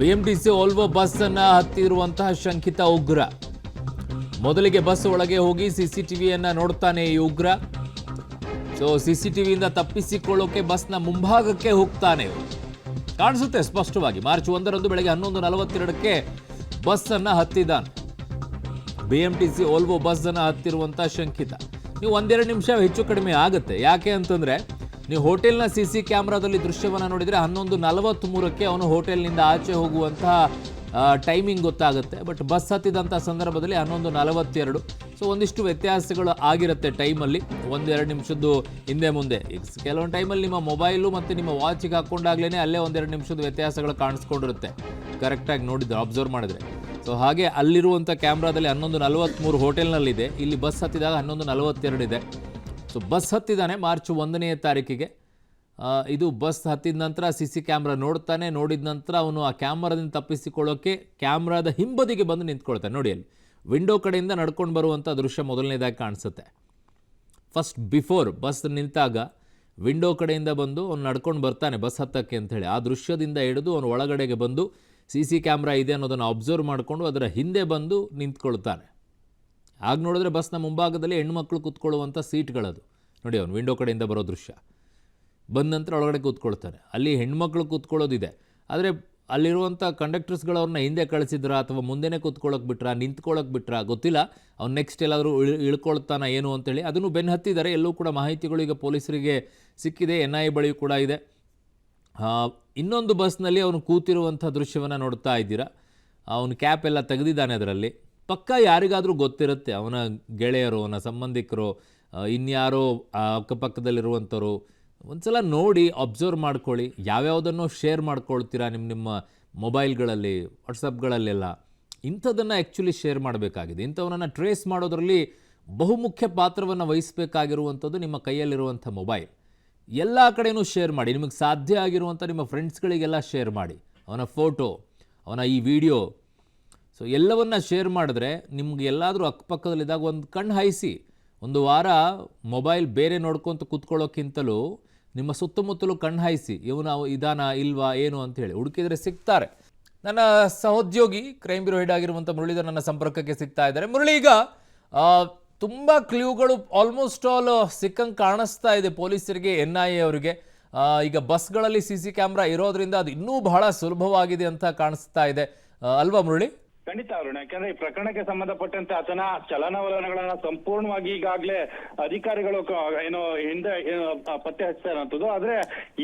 BMTC Volvo bus ಅನ್ನ ಹತ್ತಿರುವಂತಹ ಶಂಕಿತ ಉಗ್ರ ಮೊದಲಿಗೆ ಬಸ್ ಒಳಗೆ ಹೋಗಿ ಸಿಸಿಟಿವಿಯನ್ನ ನೋಡ್ತಾನೆ ಈ ಉಗ್ರ. ಸಿಸಿಟಿವಿಯಿಂದ ತಪ್ಪಿಸಿಕೊಳ್ಳೋಕೆ ಬಸ್ನ ಮುಂಭಾಗಕ್ಕೆ ಹೋಗ್ತಾನೆ. ಕಾಣಿಸುತ್ತೆ ಸ್ಪಷ್ಟವಾಗಿ. ಮಾರ್ಚ್ 1ರಂದು ಬೆಳಗ್ಗೆ 11:42ಕ್ಕೆ ಬಸ್ ಅನ್ನ ಹತ್ತಿದ್ದಾನೆ. ಬಿಎಂಟಿಸಿ ಓಲ್ವೋ ಬಸ್ ಅನ್ನ ಹತ್ತಿರುವಂತಹ ಶಂಕಿತ. ನೀವು ಒಂದೆರಡು ನಿಮಿಷ ಹೆಚ್ಚು ಕಡಿಮೆ ಆಗುತ್ತೆ. ಯಾಕೆ ಅಂತಂದ್ರೆ ನೀವು ಹೋಟೆಲ್ನ ಸಿಸಿ ಕ್ಯಾಮ್ರಾದಲ್ಲಿ ದೃಶ್ಯವನ್ನು ನೋಡಿದರೆ 11:43ಕ್ಕೆ ಅವನು ಹೋಟೆಲ್ನಿಂದ ಆಚೆ ಹೋಗುವಂತಹ ಟೈಮಿಂಗ್ ಗೊತ್ತಾಗುತ್ತೆ. ಬಟ್ ಬಸ್ ಹತ್ತಿದಂಥ ಸಂದರ್ಭದಲ್ಲಿ 11:42. ಸೊ ಒಂದಿಷ್ಟು ವ್ಯತ್ಯಾಸಗಳು ಆಗಿರುತ್ತೆ ಟೈಮಲ್ಲಿ, ಒಂದೆರಡು ನಿಮಿಷದ್ದು ಹಿಂದೆ ಮುಂದೆ. ಈಗ ಕೆಲವೊಂದು ಟೈಮಲ್ಲಿ ನಿಮ್ಮ ಮೊಬೈಲು ಮತ್ತು ನಿಮ್ಮ ವಾಚಿಗೆ ಹಾಕ್ಕೊಂಡಾಗ್ಲೇ ಅಲ್ಲೇ ಒಂದೆರಡು ನಿಮಿಷದ ವ್ಯತ್ಯಾಸಗಳು ಕಾಣಿಸ್ಕೊಂಡಿರುತ್ತೆ, ಕರೆಕ್ಟಾಗಿ ನೋಡಿದ್ರೆ, ಅಬ್ಸರ್ವ್ ಮಾಡಿದ್ರೆ. ಸೊ ಹಾಗೆ ಅಲ್ಲಿರುವಂಥ ಕ್ಯಾಮ್ರಾದಲ್ಲಿ 11:43 ಹೋಟೆಲ್ನಲ್ಲಿದೆ. ಇಲ್ಲಿ ಬಸ್ ಹತ್ತಿದಾಗ 11:42 ಇದೆ. ಸೊ ಬಸ್ ಹತ್ತಿದ್ದಾನೆ ಮಾರ್ಚ್ 1ನೇ ತಾರೀಕಿಗೆ. ಇದು ಬಸ್ ಹತ್ತಿದ ನಂತರ ಸಿಸಿ ಕ್ಯಾಮ್ರಾ ನೋಡ್ತಾನೆ. ನೋಡಿದ ನಂತರ ಅವನು ಆ ಕ್ಯಾಮ್ರಾದಿಂದ ತಪ್ಪಿಸಿಕೊಳ್ಳೋಕೆ ಕ್ಯಾಮ್ರಾದ ಹಿಂಬದಿಗೆ ಬಂದು ನಿಂತ್ಕೊಳ್ತಾನೆ. ನೋಡಿ, ಅಲ್ಲಿ ವಿಂಡೋ ಕಡೆಯಿಂದ ನಡ್ಕೊಂಡು ಬರುವಂಥ ದೃಶ್ಯ ಮೊದಲನೇದಾಗಿ ಕಾಣಿಸುತ್ತೆ. ಫಸ್ಟ್ ಬಿಫೋರ್ ಬಸ್ ನಿಂತಾಗ ವಿಂಡೋ ಕಡೆಯಿಂದ ಬಂದು ಅವನು ನಡ್ಕೊಂಡು ಬರ್ತಾನೆ ಬಸ್ ಹತ್ತಕ್ಕೆ ಅಂಥೇಳಿ. ಆ ದೃಶ್ಯದಿಂದ ಹಿಡಿದು ಅವನು ಒಳಗಡೆಗೆ ಬಂದು ಸಿಸಿ ಕ್ಯಾಮ್ರಾ ಇದೆ ಅನ್ನೋದನ್ನು ಅಬ್ಸರ್ವ್ ಮಾಡಿಕೊಂಡು ಅದರ ಹಿಂದೆ ಬಂದು ನಿಂತ್ಕೊಳ್ತಾನೆ. ಆಗ ನೋಡಿದ್ರೆ ಬಸ್ನ ಮುಂಭಾಗದಲ್ಲಿ ಹೆಣ್ಮಕ್ಳು ಕೂತ್ಕೊಳ್ಳುವಂಥ ಸೀಟ್ಗಳದು. ನೋಡಿ, ಅವನು ವಿಂಡೋ ಕಡೆಯಿಂದ ಬರೋ ದೃಶ್ಯ. ಬಂದ ನಂತರ ಒಳಗಡೆ ಕೂತ್ಕೊಳ್ತಾನೆ. ಅಲ್ಲಿ ಹೆಣ್ಮಕ್ಳು ಕೂತ್ಕೊಳ್ಳೋದಿದೆ. ಆದರೆ ಅಲ್ಲಿರುವಂಥ ಕಂಡಕ್ಟರ್ಸ್ಗಳು ಅವ್ರನ್ನ ಹಿಂದೆ ಕಳಿಸಿದ್ರ ಅಥವಾ ಮುಂದೆನೇ ಕೂತ್ಕೊಳ್ಳೋಕೆ ಬಿಟ್ರಾ, ನಿಂತ್ಕೊಳ್ಳೋಕೆ ಬಿಟ್ರಾ ಗೊತ್ತಿಲ್ಲ. ಅವ್ನು ನೆಕ್ಸ್ಟ್ ಎಲ್ಲಾದರೂ ಇಳ್ಕೊಳ್ತಾನ ಏನು ಅಂತೇಳಿ ಅದನ್ನು ಬೆನ್ನು ಹತ್ತಿದ್ದಾರೆ. ಎಲ್ಲೂ ಕೂಡ ಮಾಹಿತಿಗಳು ಈಗ ಪೊಲೀಸರಿಗೆ ಸಿಕ್ಕಿದೆ. NIA ಬಳಿಯೂ ಕೂಡ ಇದೆ. ಇನ್ನೊಂದು ಬಸ್ನಲ್ಲಿ ಅವನು ಕೂತಿರುವಂಥ ದೃಶ್ಯವನ್ನು ನೋಡ್ತಾ ಇದ್ದೀರಾ. ಅವನು ಕ್ಯಾಪ್ ಎಲ್ಲ ತೆಗೆದಿದ್ದಾನೆ. ಅದರಲ್ಲಿ ಪಕ್ಕ ಯಾರಿಗಾದರೂ ಗೊತ್ತಿರುತ್ತೆ, ಅವನ ಗೆಳೆಯರು, ಅವನ ಸಂಬಂಧಿಕರು, ಇನ್ಯಾರೋ ಅಕ್ಕಪಕ್ಕದಲ್ಲಿರುವಂಥವ್ರು. ಒಂದ್ಸಲ ನೋಡಿ ಅಬ್ಸರ್ವ್ ಮಾಡ್ಕೊಳ್ಳಿ. ಯಾವ್ಯಾವುದನ್ನು ಶೇರ್ ಮಾಡ್ಕೊಳ್ತೀರಾ ನಿಮ್ಮ ಮೊಬೈಲ್ಗಳಲ್ಲಿ, ವಾಟ್ಸಪ್ಗಳಲ್ಲೆಲ್ಲ. ಇಂಥದ್ದನ್ನು ಆ್ಯಕ್ಚುಲಿ ಶೇರ್ ಮಾಡಬೇಕಾಗಿದೆ. ಇಂಥವನನ್ನು ಟ್ರೇಸ್ ಮಾಡೋದರಲ್ಲಿ ಬಹುಮುಖ್ಯ ಪಾತ್ರವನ್ನು ವಹಿಸಬೇಕಾಗಿರುವಂಥದ್ದು ನಿಮ್ಮ ಕೈಯಲ್ಲಿರುವಂಥ ಮೊಬೈಲ್. ಎಲ್ಲ ಕಡೆಯೂ ಶೇರ್ ಮಾಡಿ. ನಿಮಗೆ ಸಾಧ್ಯ ಆಗಿರುವಂಥ ನಿಮ್ಮ ಫ್ರೆಂಡ್ಸ್ಗಳಿಗೆಲ್ಲ ಶೇರ್ ಮಾಡಿ. ಅವನ ಫೋಟೋ, ಅವನ ಈ ವಿಡಿಯೋ, ಸೊ ಎಲ್ಲವನ್ನ ಶೇರ್ ಮಾಡಿದ್ರೆ ನಿಮ್ಗೆ ಎಲ್ಲಾದರೂ ಅಕ್ಕಪಕ್ಕದಲ್ಲಿದ್ದಾಗ ಒಂದು ಕಣ್ಣು ಹಾಯಿಸಿ. ಒಂದು ವಾರ ಮೊಬೈಲ್ ಬೇರೆ ನೋಡ್ಕೊತ ಕೂತ್ಕೊಳ್ಳೋಕ್ಕಿಂತಲೂ ನಿಮ್ಮ ಸುತ್ತಮುತ್ತಲೂ ಕಣ್ಣು ಹಾಯಿಸಿ. ಇವನು ಇದಾನ ಇಲ್ವಾ ಏನು ಅಂಥೇಳಿ ಹುಡುಕಿದರೆ ಸಿಗ್ತಾರೆ. ನನ್ನ ಸಹೋದ್ಯೋಗಿ ಕ್ರೈಮ್ ಬ್ಯೂರೋ ಹೆಡ್ ಆಗಿರುವಂಥ ಮುರಳೀಧರ್ ನನ್ನ ಸಂಪರ್ಕಕ್ಕೆ ಸಿಗ್ತಾ ಇದ್ದಾರೆ. ಮುರಳಿ, ಈಗ ತುಂಬ ಕ್ಲೂಗಳು ಆಲ್ಮೋಸ್ಟ್ ಆಲ್ ಸಿಕ್ಕಂಗೆ ಕಾಣಿಸ್ತಾ ಇದೆ ಪೊಲೀಸರಿಗೆ, NIA ಅವರಿಗೆ. ಈಗ ಬಸ್ಗಳಲ್ಲಿ CC ಕ್ಯಾಮ್ರಾ ಇರೋದ್ರಿಂದ ಅದು ಇನ್ನೂ ಬಹಳ ಸುಲಭವಾಗಿದೆ ಅಂತ ಕಾಣಿಸ್ತಾ ಇದೆ ಅಲ್ವಾ ಮುರಳಿ? ಖಂಡಿತ ಅರುಣ್, ಯಾಕಂದ್ರೆ ಈ ಪ್ರಕರಣಕ್ಕೆ ಸಂಬಂಧಪಟ್ಟಂತೆ ಆತನ ಚಲನವಲನಗಳನ್ನ ಸಂಪೂರ್ಣವಾಗಿ ಈಗಾಗಲೇ ಅಧಿಕಾರಿಗಳು ಏನೋ ಹಿಂದೆ ಪತ್ತೆ ಹಚ್ತಾ ಇರುವಂತದ್ದು. ಆದ್ರೆ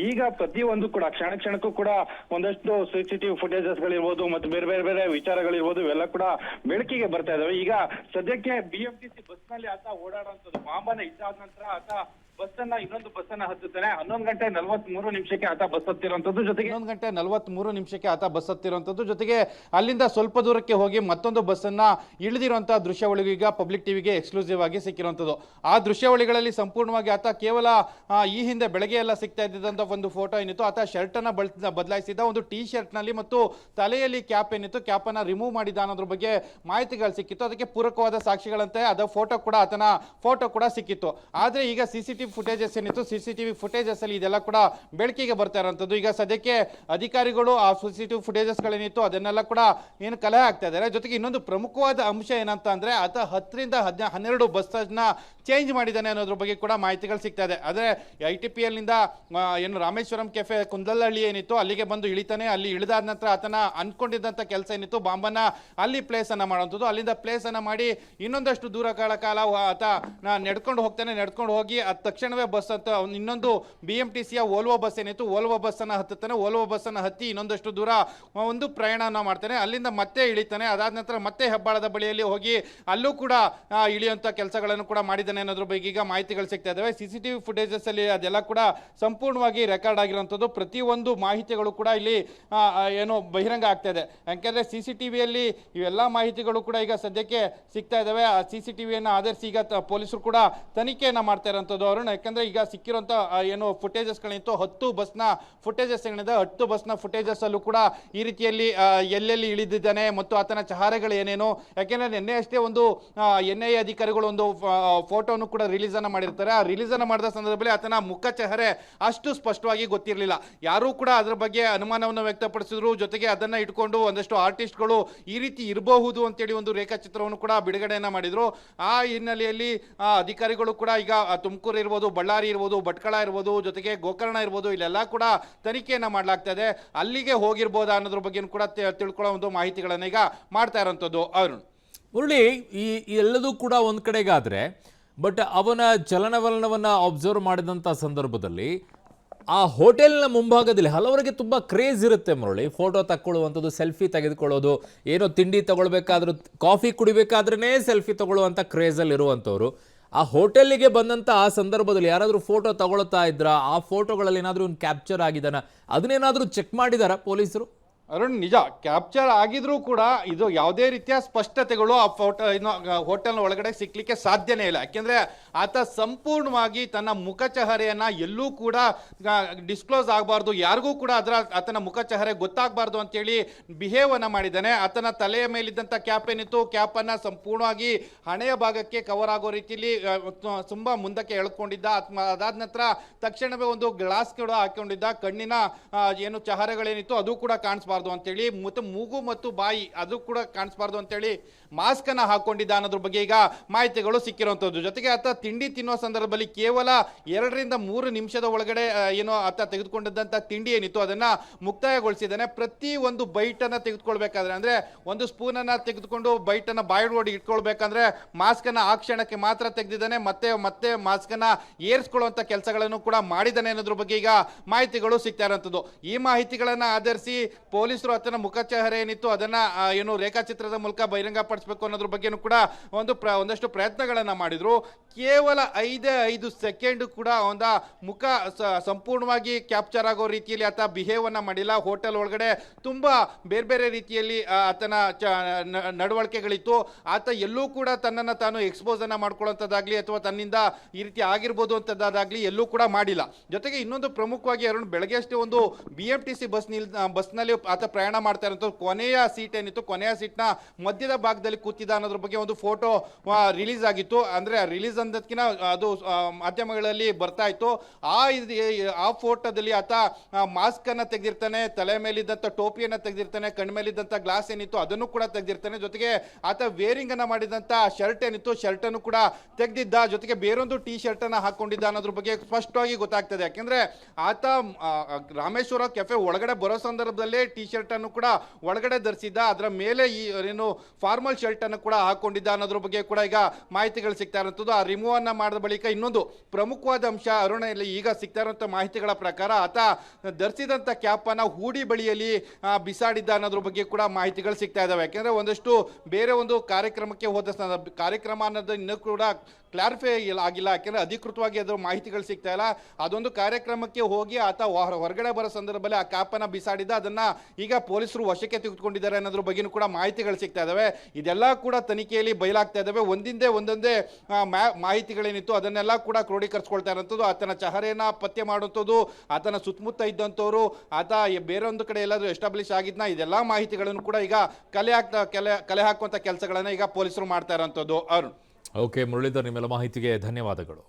ಈಗ ಪ್ರತಿಯೊಂದು ಕೂಡ ಕ್ಷಣಕ್ಕೂ ಕೂಡ ಒಂದಷ್ಟು CCTV ಫುಟೇಜಸ್ ಗಳಿರ್ಬೋದು ಮತ್ತು ಬೇರೆ ಬೇರೆ ಬೇರೆ ವಿಚಾರಗಳಿರ್ಬೋದು, ಇವೆಲ್ಲ ಕೂಡ ಬೆಳಕಿಗೆ ಬರ್ತಾ ಇದಾವೆ. ಈಗ ಸದ್ಯಕ್ಕೆ BMTC ಬಸ್ ನಲ್ಲಿ ಆತ ಓಡಾಡುವಂತದ್ದು ಮಾಂಬನ ಇದ್ದಾದ ನಂತರ ಆತ ಬಸ್ ಅನ್ನ ಇನ್ನೊಂದು ಬಸ್ ಅನ್ನ ಹತ್ತುತ್ತಾನೆ. 11:43 ಆತ ಬಸ್ ಹತ್ತಿರುವಂತದ್ದು. ಜೊತೆಗೆ 11:43 ಆತ ಬಸ್ ಹತ್ತಿರುವಂತದ್ದು. ಜೊತೆಗೆ ಅಲ್ಲಿಂದ ಸ್ವಲ್ಪ ದೂರಕ್ಕೆ ಹೋಗಿ ಮತ್ತೊಂದು ಬಸ್ ಅನ್ನ ಇಳಿದಿರುವಂತಹ ದೃಶ್ಯಾವಳಿಗೂ ಈಗ ಪಬ್ಲಿಕ್ ಟಿವಿಗೆ ಎಕ್ಸ್ಕ್ಲೂಸಿವ್ ಆಗಿ ಸಿಕ್ಕಿರುವಂತದ್ದು. ಆ ದೃಶ್ಯಾವಳಿಗಳಲ್ಲಿ ಸಂಪೂರ್ಣವಾಗಿ ಆತ ಕೇವಲ ಈ ಹಿಂದೆ ಬೆಳಗ್ಗೆ ಎಲ್ಲ ಸಿಗ್ತಾ ಇದ್ದಂತ ಒಂದು ಫೋಟೋ ಏನಿತ್ತು, ಆತ ಶರ್ಟ್ ಅನ್ನ ಬದಲಾಯಿಸಿದ್ದ. ಒಂದು ಟೀ ಶರ್ಟ್ ನಲ್ಲಿ ಮತ್ತು ತಲೆಯಲ್ಲಿ ಕ್ಯಾಪ್ ಏನಿತ್ತು, ಕ್ಯಾಪ್ ಅನ್ನ ರಿಮೂವ್ ಮಾಡಿದ ಅನ್ನೋದ್ರ ಬಗ್ಗೆ ಮಾಹಿತಿಗಳು ಸಿಕ್ಕಿತ್ತು. ಅದಕ್ಕೆ ಪೂರಕವಾದ ಸಾಕ್ಷಿಗಳಂತೆ ಅದ ಫೋಟೋ ಕೂಡ ಆತನ ಫೋಟೋ ಕೂಡ ಸಿಕ್ಕಿತ್ತು. ಆದ್ರೆ ಈಗ CCTV ಫುಟೇಜಸ್ ಏನಿತ್ತು, CCTV ಫುಟೇಜಸ್ ಅಲ್ಲಿ ಇದೆಲ್ಲ ಕೂಡ ಬೆಳಕಿಗೆ ಬರ್ತಾ ಇರುವಂತದ್ದು. ಈಗ ಸದ್ಯಕ್ಕೆ ಅಧಿಕಾರಿಗಳು ಆ CCTV ಫುಟೇಜಸ್ ಗಳೇನಿತ್ತು ಅದನ್ನೆಲ್ಲ ಕೂಡ ಏನು ಕಲೆ ಹಾಕ್ತಾ ಇದ್ದಾರೆ. ಜೊತೆಗೆ ಇನ್ನೊಂದು ಪ್ರಮುಖವಾದ ಅಂಶ ಏನಂತ ಅಂದ್ರೆ ಆತ 10ರಿಂದ 12 ಬಸ್ ನ ಚೇಂಜ್ ಮಾಡಿದ್ದಾನೆ ಅನ್ನೋದ್ರ ಬಗ್ಗೆ ಕೂಡ ಮಾಹಿತಿಗಳು ಸಿಗ್ತಾ ಇದೆ. ಆದ್ರೆ ITPL ನಿಂದ ಏನು ರಾಮೇಶ್ವರಂ ಕೆಫೆ ಕುಂದಲಹಳ್ಳಿ ಏನಿತ್ತು ಅಲ್ಲಿಗೆ ಬಂದು ಇಳಿತಾನೆ. ಅಲ್ಲಿ ಇಳಿದಾದ ನಂತರ ಆತನ ಅನ್ಕೊಂಡಿದ್ದಂತ ಕೆಲಸ ಏನಿತ್ತು, ಬಾಂಬನ್ನ ಅಲ್ಲಿ ಪ್ಲೇಸ್ ಅನ್ನ ಮಾಡುವಂಥದ್ದು. ಅಲ್ಲಿಂದ ಪ್ಲೇಸ್ ಅನ್ನ ಮಾಡಿ ಇನ್ನೊಂದಷ್ಟು ದೂರ ಕಾಲ ಆತ ನಡ್ಕೊಂಡು ಹೋಗ್ತಾನೆ. ನಡ್ಕೊಂಡು ಹೋಗಿ ತಕ್ಷಣವೇ ಬಸ್ ಅಂತ ಇನ್ನೊಂದು BMTCಯ ಓಲ್ವೋ ಬಸ್ ಏನಿತ್ತು, ಓಲ್ವೋ ಬಸ್ ಅನ್ನ ಹತ್ತುತ್ತಾನೆ. ಓಲ್ವೋ ಬಸ್ ಅನ್ನ ಹತ್ತಿ ಇನ್ನೊಂದಷ್ಟು ದೂರ ಒಂದು ಪ್ರಯಾಣವನ್ನ ಮಾಡ್ತಾನೆ. ಅಲ್ಲಿಂದ ಮತ್ತೆ ಇಳಿತಾನೆ. ಅದಾದ ನಂತರ ಮತ್ತೆ ಹೆಬ್ಬಾಳದ ಬಳಿಯಲ್ಲಿ ಹೋಗಿ ಅಲ್ಲೂ ಕೂಡ ಇಳಿಯುವಂತ ಕೆಲಸಗಳನ್ನು ಕೂಡ ಮಾಡಿದ್ದಾನೆ ಅನ್ನೋದ್ರ ಬಗ್ಗೆ ಈಗ ಮಾಹಿತಿಗಳು ಸಿಗ್ತಾ ಇದಾವೆ. CCTV ಫುಟೇಜಸ್ ಅಲ್ಲಿ ಅದೆಲ್ಲ ಕೂಡ ಸಂಪೂರ್ಣವಾಗಿ ರೆಕಾರ್ಡ್ ಆಗಿರುವಂತದ್ದು. ಪ್ರತಿಯೊಂದು ಮಾಹಿತಿಗಳು ಕೂಡ ಇಲ್ಲಿ ಏನು ಬಹಿರಂಗ ಆಗ್ತಾ ಇದೆ. ಯಾಕೆಂದ್ರೆ CCTVಯಲ್ಲಿ ಇವೆಲ್ಲ ಮಾಹಿತಿಗಳು ಕೂಡ ಈಗ ಸದ್ಯಕ್ಕೆ ಸಿಗ್ತಾ ಇದಾವೆ. ಆ CCTVಯನ್ನು ಆಧರಿಸಿ ಈಗ ಪೊಲೀಸರು ಕೂಡ ತನಿಖೆಯನ್ನ ಮಾಡ್ತಾ ಇರುವಂತದ್ದು. ಅರುಣ್. ಯಾಕಂದ್ರೆ ಈಗ ಸಿಕ್ಕಿರುವಂತ ಏನು ಫುಟೇಜಸ್ಗಳಿತ್ತು 10 ಬಸ್ನ ಫುಟೇಜಸ್ ಏನಿದೆ 10 ಬಸ್ನ ಫುಟೇಜಸ್ ಅಲ್ಲೂ ಕೂಡ ಈ ರೀತಿಯಲ್ಲಿ ಎಲ್ಲೆಲ್ಲಿ ಇಳಿದಿದ್ದಾನೆ ಮತ್ತು ಆತನ ಚಹಾರೆಗಳು ಏನೇನು. ಯಾಕೆಂದ್ರೆ ನಿನ್ನೆ ಅಷ್ಟೇ ಒಂದು NIA ಅಧಿಕಾರಿಗಳು ಒಂದು ಫೋಟೋನು ಕೂಡ ರಿಲೀಸ್ ಅನ್ನ ಮಾಡಿರ್ತಾರೆ. ಆ ರಿಲೀಸ್ ಅನ್ನ ಮಾಡಿದ ಸಂದರ್ಭದಲ್ಲಿ ಆತನ ಮುಖ ಚಹರೆ ಅಷ್ಟು ಸ್ಪಷ್ಟವಾಗಿ ಗೊತ್ತಿರಲಿಲ್ಲ. ಯಾರೂ ಕೂಡ ಅದರ ಬಗ್ಗೆ ಅನುಮಾನವನ್ನು ವ್ಯಕ್ತಪಡಿಸಿದ್ರು. ಜೊತೆಗೆ ಅದನ್ನ ಇಟ್ಕೊಂಡು ಒಂದಷ್ಟು ಆರ್ಟಿಸ್ಟ್ಗಳು ಈ ರೀತಿ ಇರಬಹುದು ಅಂತೇಳಿ ಒಂದು ರೇಖಾಚಿತ್ರವನ್ನು ಕೂಡ ಬಿಡುಗಡೆಯನ್ನ ಮಾಡಿದ್ರು. ಆ ಹಿನ್ನೆಲೆಯಲ್ಲಿ ಅಧಿಕಾರಿಗಳು ಕೂಡ ಈಗ ತುಮಕೂರು ಇರ್ಬೋದು, ಬಳ್ಳಾರಿ ಇರ್ಬೋದು, ಭಟ್ಕಳ ಇರ್ಬೋದು, ಜೊತೆಗೆ ಗೋಕರ್ಣ ಇರ್ಬೋದು, ಇಲ್ಲೆಲ್ಲ ಕೂಡ ತನಿಖೆಯನ್ನ ಮಾಡಲಾಗ್ತಾ ಇದೆ. ಅಲ್ಲಿಗೆ ಹೋಗಿರ್ಬೋದಾ ಅನ್ನೋದ್ರ ಬಗ್ಗೆ ಕೂಡ ತಿಳ್ಕೊಳ್ಳೋ ಒಂದು ಮಾಹಿತಿಗಳನ್ನ ಈಗ ಮಾಡ್ತಾ ಇರೋಂಥದ್ದು ಅರುಣ್. ಮುರಳಿ, ಈ ಎಲ್ಲದೂ ಕೂಡ ಒಂದ್ ಕಡೆಗಾದ್ರೆ, ಬಟ್ ಅವನ ಚಲನವಲನವನ್ನ ಅಬ್ಸರ್ವ್ ಮಾಡಿದಂಥ ಸಂದರ್ಭದಲ್ಲಿ ಆ ಹೋಟೆಲ್ನ ಮುಂಭಾಗದಲ್ಲಿ ಹಲವರಿಗೆ ತುಂಬ ಕ್ರೇಜ್ ಇರುತ್ತೆ ಮುರಳಿ. ಫೋಟೋ ತಗೊಳ್ಳುವಂಥದ್ದು, ಸೆಲ್ಫಿ ತೆಗೆದುಕೊಳ್ಳೋದು, ಏನೋ ತಿಂಡಿ ತಗೊಳ್ಬೇಕಾದ್ರೂ, ಕಾಫಿ ಕುಡಿಬೇಕಾದ್ರೇ ಸೆಲ್ಫಿ ತಗೊಳ್ಳುವಂಥ ಕ್ರೇಜಲ್ಲಿ ಇರುವಂಥವ್ರು. ಆ ಹೋಟೆಲ್ಲಿಗೆ ಬಂದಂಥ ಆ ಸಂದರ್ಭದಲ್ಲಿ ಯಾರಾದರೂ ಫೋಟೋ ತಗೊಳ್ತಾ ಇದ್ರ, ಆ ಫೋಟೋಗಳಲ್ಲಿ ಏನಾದರೂ ಕ್ಯಾಪ್ಚರ್ ಆಗಿದ್ದಾನ, ಅದನ್ನೇನಾದರೂ ಚೆಕ್ ಮಾಡಿದಾರ ಪೊಲೀಸರು? ಅರುಣ್, ನಿಜ ಕ್ಯಾಪ್ಚರ್ ಆಗಿದ್ರೂ ಕೂಡ ಇದು ಯಾವುದೇ ರೀತಿಯ ಸ್ಪಷ್ಟತೆಗಳು ಆ ಫೋಟೋ ಹೋಟೆಲ್ನ ಒಳಗಡೆ ಸಿಕ್ಲಿಕ್ಕೆ ಸಾಧ್ಯನೇ ಇಲ್ಲ. ಯಾಕೆಂದ್ರೆ ಆತ ಸಂಪೂರ್ಣವಾಗಿ ತನ್ನ ಮುಖ ಚಹರೆಯನ್ನ ಎಲ್ಲೂ ಕೂಡ ಡಿಸ್ಕ್ಲೋಸ್ ಆಗಬಾರ್ದು, ಯಾರಿಗೂ ಕೂಡ ಆತನ ಮುಖ ಚಹರೆ ಗೊತ್ತಾಗಬಾರ್ದು ಅಂತೇಳಿ ಬಿಹೇವ್ ಅನ್ನ ಮಾಡಿದ್ದಾನೆ. ಆತನ ತಲೆಯ ಮೇಲಿದ್ದಂಥ ಕ್ಯಾಪ್ ಏನಿತ್ತು, ಕ್ಯಾಪ್ ಅನ್ನ ಸಂಪೂರ್ಣವಾಗಿ ಹಣೆಯ ಭಾಗಕ್ಕೆ ಕವರ್ ಆಗೋ ರೀತಿಯಲ್ಲಿ ತುಂಬಾ ಮುಂದಕ್ಕೆ ಎಳ್ಕೊಂಡಿದ್ದ. ಅದಾದ ನಂತರ ತಕ್ಷಣವೇ ಒಂದು ಗ್ಲಾಸ್ ಕೂಡ ಹಾಕೊಂಡಿದ್ದ. ಕಣ್ಣಿನ ಏನು ಚಹರೆಗಳೇನಿತ್ತು ಅದು ಕೂಡ ಕಾಣಿಸ್ಬಾರ್ದು ಅಂತೇಳಿ, ಮತ್ತು ಮೂಗು ಮತ್ತು ಬಾಯಿ ಅದು ಕೂಡ ಕಾಣಿಸ್ಬಾರ್ದು ಅಂತೇಳಿ ಮಾಸ್ಕ್ ಅನ್ನ ಹಾಕೊಂಡಿದ್ದ ಅನ್ನೋದ್ರ ಬಗ್ಗೆ ಈಗ ಮಾಹಿತಿಗಳು ಸಿಕ್ಕಿರುವಂತದ್ದು. ಜೊತೆಗೆ ಆತ ತಿಂಡಿ ತಿನ್ನುವ ಸಂದರ್ಭದಲ್ಲಿ ಕೇವಲ 2 ರಿಂದ 3 ನಿಮಿಷದ ಒಳಗಡೆ ಏನೋ ಆತ ತೆಗೆದುಕೊಂಡಿದ್ದಂತ ತಿಂಡಿ ಏನಿತ್ತು ಅದನ್ನ ಮುಕ್ತಾಯಗೊಳಿಸಿದ್ದಾನೆ. ಪ್ರತಿ ಒಂದು ಬೈಟ್ ಅನ್ನ ತೆಗೆದುಕೊಳ್ಬೇಕಾದ್ರೆ, ಅಂದ್ರೆ ಒಂದು ಸ್ಪೂನ್ ಅನ್ನ ತೆಗೆದುಕೊಂಡು ಬೈಟ್ ಅನ್ನ ಬಾಯಿಡೋಡಿ ಇಟ್ಕೊಳ್ಬೇಕಂದ್ರೆ ಮಾಸ್ಕ್ ಅನ್ನ ಆ ಕ್ಷಣಕ್ಕೆ ಮಾತ್ರ ತೆಗೆದಿದ್ದಾನೆ. ಮತ್ತೆ ಮಾಸ್ಕ್ ಅನ್ನ ಏರಿಸ್ಕೊಳ್ಳುವಂತ ಕೆಲಸಗಳನ್ನು ಕೂಡ ಮಾಡಿದ್ದಾನೆ ಅನ್ನೋದ್ರ ಬಗ್ಗೆ ಈಗ ಮಾಹಿತಿಗಳು ಸಿಗ್ತಾ ಇರುವಂತದ್ದು. ಈ ಮಾಹಿತಿಗಳನ್ನ ಆಧರಿಸಿ ಪೊಲೀಸರು ಆತನ ಮುಖ ಚಹರೆ ಏನಿತ್ತು ಅದನ್ನ ಏನು ರೇಖಾಚಿತ್ರದ ಮೂಲಕ ಬಹಿರಂಗಪಡಿಸಬೇಕು ಅನ್ನೋದ್ರ ಬಗ್ಗೆನೂ ಕೂಡ ಒಂದಷ್ಟು ಪ್ರಯತ್ನಗಳನ್ನ ಮಾಡಿದ್ರು. ಕೇವಲ 5 ಸೆಕೆಂಡ್ ಕೂಡ ಅವನ ಮುಖ ಸಂಪೂರ್ಣವಾಗಿ ಕ್ಯಾಪ್ಚರ್ ಆಗೋ ರೀತಿಯಲ್ಲಿ ಆತ ಬಿಹೇವ್ ಅನ್ನ ಮಾಡಿಲ್ಲ. ಹೋಟೆಲ್ ಒಳಗಡೆ ತುಂಬಾ ಬೇರೆ ರೀತಿಯಲ್ಲಿ ಆತನ ನಡವಳಿಕೆಗಳಿತ್ತು. ಆತ ಎಲ್ಲೂ ಕೂಡ ತನ್ನನ್ನು ತಾನು ಎಕ್ಸ್ಪೋಸ್ ಅನ್ನ ಮಾಡ್ಕೊಳ್ಳುವಂಥದ್ದಾಗ್ಲಿ ಅಥವಾ ತನ್ನಿಂದ ಈ ರೀತಿ ಆಗಿರ್ಬೋದು ಅಂತದ್ದಾಗ್ಲಿ ಎಲ್ಲೂ ಕೂಡ ಮಾಡಿಲ್ಲ. ಜೊತೆಗೆ ಇನ್ನೊಂದು ಪ್ರಮುಖವಾಗಿ ಅರುಣ್, ಬೆಳಗ್ಗೆ ಅಷ್ಟೇ ಒಂದು BMTC ಬಸ್ನಲ್ಲಿ ಆತ ಪ್ರಯಾಣ ಮಾಡ್ತಾ ಇರೋಂಥ ಕೊನೆಯ ಸೀಟ್ ಏನಿತ್ತು, ಕೊನೆಯ ಸೀಟ್ನ ಮಧ್ಯದ ಭಾಗದಲ್ಲಿ ಕೂತಿದ್ದ ಅನ್ನೋದ್ರ ಬಗ್ಗೆ ಒಂದು ಫೋಟೋ ರಿಲೀಸ್ ಆಗಿತ್ತು. ಅಂದ್ರೆ ರಿಲೀಸ್ ಅಂದಕ್ಕಿಂತ ಅದು ಮಾಧ್ಯಮಗಳಲ್ಲಿ ಬರ್ತಾ ಇತ್ತು. ಆ ಫೋಟೋದಲ್ಲಿ ಆತ ಮಾಸ್ಕ್ ಅನ್ನ ತೆಗೆದಿರ್ತಾನೆ, ತಲೆ ಮೇಲಿದ್ದಂಥ ಟೋಪಿಯನ್ನ ತೆಗೆದಿರ್ತಾನೆ, ಕಣ್ಣ ಮೇಲಿದ್ದಂಥ ಗ್ಲಾಸ್ ಏನಿತ್ತು ಅದನ್ನು ಕೂಡ ತೆಗೆದಿರ್ತಾನೆ. ಜೊತೆಗೆ ಆತ ವೇರಿಂಗ್ ಅನ್ನ ಮಾಡಿದಂಥ ಶರ್ಟ್ ಏನಿತ್ತು, ಶರ್ಟ್ ಅನ್ನು ಕೂಡ ತೆಗೆದಿದ್ದ. ಜೊತೆಗೆ ಬೇರೊಂದು ಟೀ ಶರ್ಟ್ ಅನ್ನ ಹಾಕೊಂಡಿದ್ದ ಅನ್ನೋದ್ರ ಬಗ್ಗೆ ಸ್ಪಷ್ಟವಾಗಿ ಗೊತ್ತಾಗ್ತದೆ. ಯಾಕೆಂದ್ರೆ ಆತ ರಾಮೇಶ್ವರ ಕೆಫೆ ಒಳಗಡೆ ಬರೋ ಸಂದರ್ಭದಲ್ಲೇ ಟೀ ಶರ್ಟ್ ಅನ್ನು ಕೂಡ ಒಳಗಡೆ ಧರಿಸಿದ್ದ. ಅದರ ಮೇಲೆ ಈ ಏನು ಫಾರ್ಮಲ್ ಶರ್ಟ್ ಅನ್ನು ಕೂಡ ಹಾಕೊಂಡಿದ್ದ ಅನ್ನೋದ್ರ ಬಗ್ಗೆ ಕೂಡ ಈಗ ಮಾಹಿತಿಗಳು ಸಿಗ್ತಾ ಇರುವಂತದ್ದು. ಆ ರಿಮೂವ್ ಅನ್ನ ಮಾಡಿದ ಬಳಿಕ ಇನ್ನೊಂದು ಪ್ರಮುಖವಾದ ಅಂಶ ಅರುಣ, ಇಲ್ಲಿ ಈಗ ಸಿಗ್ತಾ ಇರುವಂತ ಮಾಹಿತಿಗಳ ಪ್ರಕಾರ ಆತ ಧರಿಸಿದಂತ ಕ್ಯಾಪ್ ಅನ್ನ ಹೂಡಿ ಬಳಿಯಲ್ಲಿ ಬಿಸಾಡಿದ್ದ ಅನ್ನೋದ್ರ ಬಗ್ಗೆ ಕೂಡ ಮಾಹಿತಿಗಳು ಸಿಗ್ತಾ ಇದಾವೆ. ಯಾಕೆಂದ್ರೆ ಒಂದಷ್ಟು ಬೇರೆ ಒಂದು ಕಾರ್ಯಕ್ರಮಕ್ಕೆ ಹೋದ ಕಾರ್ಯಕ್ರಮ ಅನ್ನೋದು ಇನ್ನೂ ಕೂಡ ಕ್ಲಾರಿಫೈ ಆಗಿಲ್ಲ. ಯಾಕೆಂದ್ರೆ ಅಧಿಕೃತವಾಗಿ ಅದ್ರ ಮಾಹಿತಿಗಳು ಸಿಗ್ತಾ ಇಲ್ಲ. ಅದೊಂದು ಕಾರ್ಯಕ್ರಮಕ್ಕೆ ಹೋಗಿ ಆತ ಹೊರಗಡೆ ಬರೋ ಸಂದರ್ಭದಲ್ಲಿ ಆ ಕ್ಯಾಪ್ ಅನ್ನ ಬಿಸಾಡಿದ್ದ. ಅದನ್ನ ಈಗ ಪೊಲೀಸರು ವಶಕ್ಕೆ ತೆಗೆದುಕೊಂಡಿದ್ದಾರೆ ಅನ್ನೋದ್ರ ಬಗ್ಗೆನೂ ಕೂಡ ಮಾಹಿತಿಗಳು ಸಿಗ್ತಾ ಇದಾವೆ. ಇದೆಲ್ಲ ಕೂಡ ತನಿಖೆಯಲ್ಲಿ ಬಯಲಾಗ್ತಾ ಇದಾವೆ. ಒಂದೊಂದೇ ಮಾಹಿತಿಗಳೇನಿತ್ತು ಅದನ್ನೆಲ್ಲ ಕೂಡ ಕ್ರೋಢೀಕರಿಸ್ಕೊಳ್ತಾ ಇರೋಂಥದ್ದು. ಆತನ ಚಹರೆಯನ್ನ ಪತ್ತೆ ಮಾಡುವಂಥದ್ದು, ಆತನ ಸುತ್ತಮುತ್ತ ಇದ್ದಂಥವ್ರು, ಆತ ಬೇರೆ ಒಂದು ಕಡೆ ಎಲ್ಲಾದ್ರೂ ಎಸ್ಟಾಬ್ಲಿಷ್ ಆಗಿದ್ನ, ಇದೆಲ್ಲ ಮಾಹಿತಿಗಳನ್ನು ಕೂಡ ಈಗ ಕಲೆ ಹಾಕುವಂತ ಕೆಲಸಗಳನ್ನ ಈಗ ಪೊಲೀಸರು ಮಾಡ್ತಾ ಇರೋಂಥದ್ದು. ಅರುಣ್. ಓಕೆ ಮುರಳೀಧರ್, ನಿಮ್ಮೆಲ್ಲ ಮಾಹಿತಿಗೆ ಧನ್ಯವಾದಗಳು.